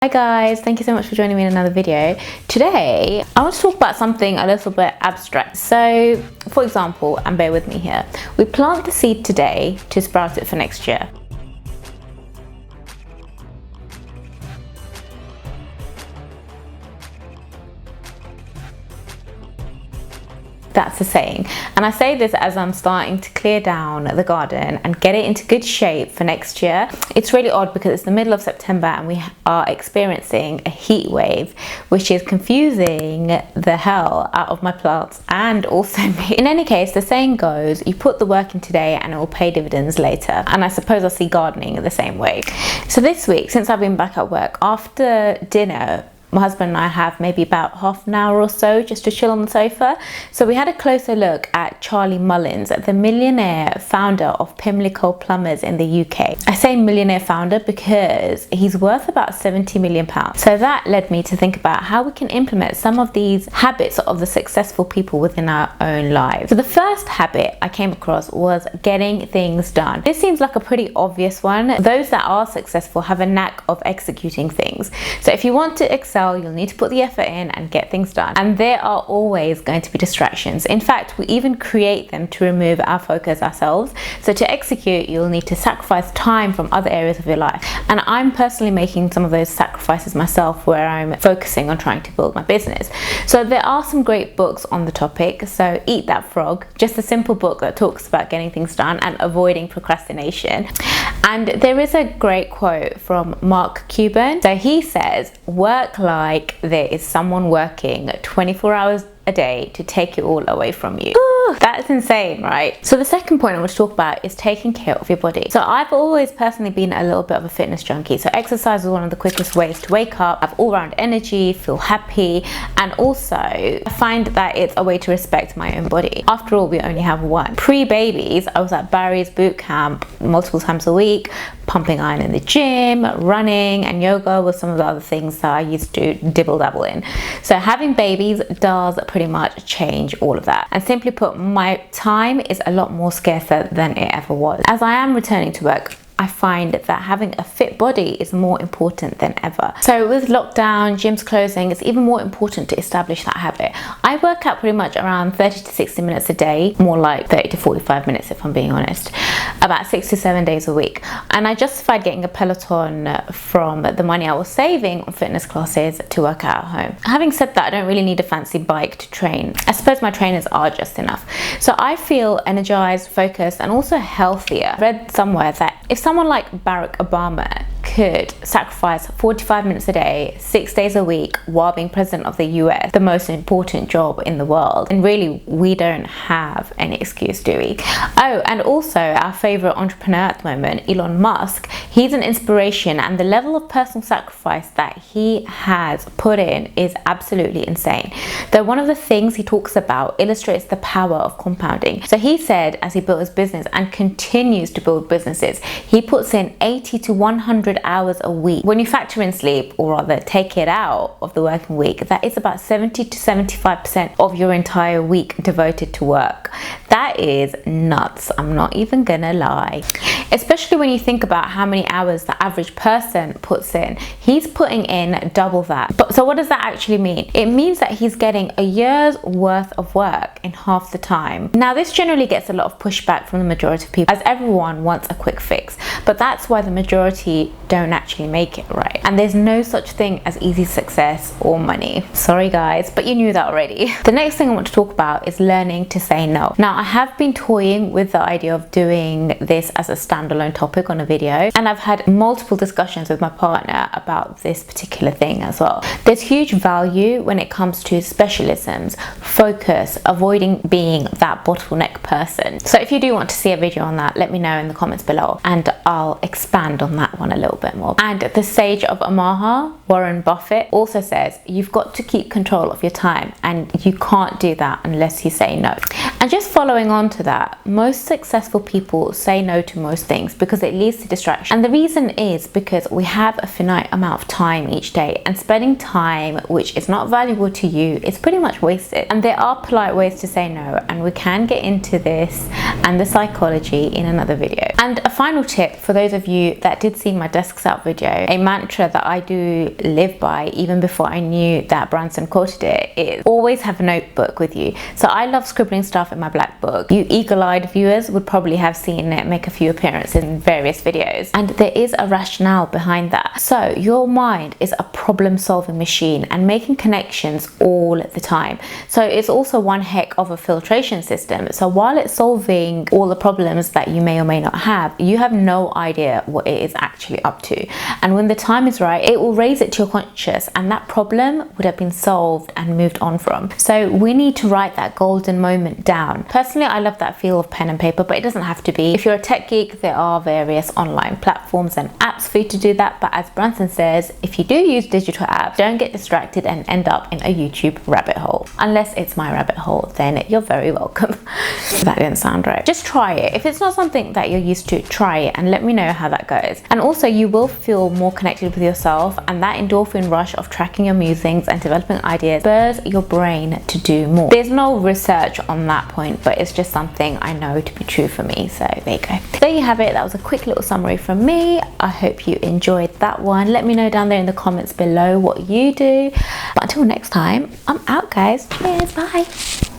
Hi guys, thank you so much for joining me in another video. Today, I want to talk about something a little bit abstract. So, for example, and bear with me here, we plant the seed today to sprout it for next year. That's a saying, and I say this as I'm starting to clear down the garden and get it into good shape for next year. It's really odd because it's the middle of September and we are experiencing a heat wave, which is confusing the hell out of my plants and also me. In any case, the saying goes, you put the work in today and it will pay dividends later, and I suppose I'll see gardening the same way. So this week, since I've been back at work, after dinner, my husband and I have maybe about half an hour or so just to chill on the sofa. So we had a closer look at Charlie Mullins, the millionaire founder of Pimlico Plumbers in the UK. I say millionaire founder because he's worth about £70 million. So that led me to think about how we can implement some of these habits of the successful people within our own lives. So the first habit I came across was getting things done. This seems like a pretty obvious one. Those that are successful have a knack of executing things. So if you want to excel, you'll need to put the effort in and get things done. And there are always going to be distractions. In fact, we even create them to remove our focus ourselves. So to execute, you'll need to sacrifice time from other areas of your life. And I'm personally making some of those sacrifices myself, where I'm focusing on trying to build my business. So there are some great books on the topic. So Eat That Frog, just a simple book that talks about getting things done and avoiding procrastination. And there is a great quote from Mark Cuban. So he says, work like there is someone working 24 hours a day to take it all away from you. Ooh, that's insane, right? So the second point I want to talk about is taking care of your body. So I've always personally been a little bit of a fitness junkie. So exercise is one of the quickest ways to wake up, have all-round energy, feel happy, and also I find that it's a way to respect my own body. After all, we only have one. Pre-babies, I was at Barry's boot camp multiple times a week, pumping iron in the gym, running, and yoga was some of the other things that I used to dibble dabble in. So having babies does pretty much change all of that. And simply put, my time is a lot more scarcer than it ever was. As I am returning to work, I find that having a fit body is more important than ever. So with lockdown, gyms closing, it's even more important to establish that habit. I work out pretty much around 30 to 60 minutes a day, more like 30 to 45 minutes if I'm being honest, about 6 to 7 days a week. And I justified getting a Peloton from the money I was saving on fitness classes to work out at home. Having said that, I don't really need a fancy bike to train. I suppose my trainers are just enough. So I feel energized, focused, and also healthier. I read somewhere that if someone like Barack Obama could sacrifice 45 minutes a day, 6 days a week while being president of the US, the most important job in the world, and really we don't have any excuse, do we? Oh, and also our favorite entrepreneur at the moment, Elon Musk, he's an inspiration, and the level of personal sacrifice that he has put in is absolutely insane. Though one of the things he talks about illustrates the power of compounding. So he said as he built his business and continues to build businesses, he puts in 80 to 100 hours a week. When you factor in sleep, or rather take it out of the working week, that is about 70 to 75% of your entire week devoted to work. That is nuts, I'm not even gonna lie. Especially when you think about how many hours the average person puts in. He's putting in double that. But so what does that actually mean? It means that he's getting a year's worth of work in half the time. Now this generally gets a lot of pushback from the majority of people, as everyone wants a quick fix. But that's why the majority don't actually make it, right? And there's no such thing as easy success or money. Sorry guys, but you knew that already. The next thing I want to talk about is learning to say no. Now I have been toying with the idea of doing this as a standalone topic on a video, and I've had multiple discussions with my partner about this particular thing as well. There's huge value when it comes to specialisms, focus, avoiding being that bottleneck person. So if you do want to see a video on that, let me know in the comments below and I'll expand on that one a little bit more. And the sage of Omaha, Warren Buffett, also says you've got to keep control of your time, and you can't do that unless you say no. And just following on to that, most successful people say no to most things because it leads to distraction. And the reason is because we have a finite amount of time each day, and spending time which is not valuable to you is pretty much wasted. And there are polite ways to say no, and we can get into this and the psychology in another video. And a final tip for those of you that did see my desk setup video, a mantra that I do live by even before I knew that Branson quoted it, is always have a notebook with you. So I love scribbling stuff in my black book. You eagle-eyed viewers would probably have seen it make a few appearances in various videos, and there is a rationale behind that. So your mind is a problem-solving machine and making connections all the time. So it's also one heck of a filtration system. So while it's solving all the problems that you may or may not have, you have no idea what it is actually up to. And when the time is right, it will raise it to your conscious, and that problem would have been solved and moved on from. So we need to write that golden moment down. Personally, I love that feel of pen and paper, but it doesn't have to be. If you're a tech geek, there are various online platforms and apps for you to do that. But as Branson says, if you do use digital apps, don't get distracted and end up in a YouTube rabbit hole. Unless it's my rabbit hole, then you're very welcome. That didn't sound right. Just try it. If it's not something that you're used to, try it and let me know how that goes. And also, you will feel more connected with yourself, and that endorphin rush of tracking your musings and developing ideas spurs your brain to do more. There's no research on that point, but it's just something I know to be true for me. So there you go. There you have it. That was a quick little summary from me. I hope you enjoyed that one. Let me know down there in the comments below what you do. But until next time, I'm out, guys. Cheers. Bye.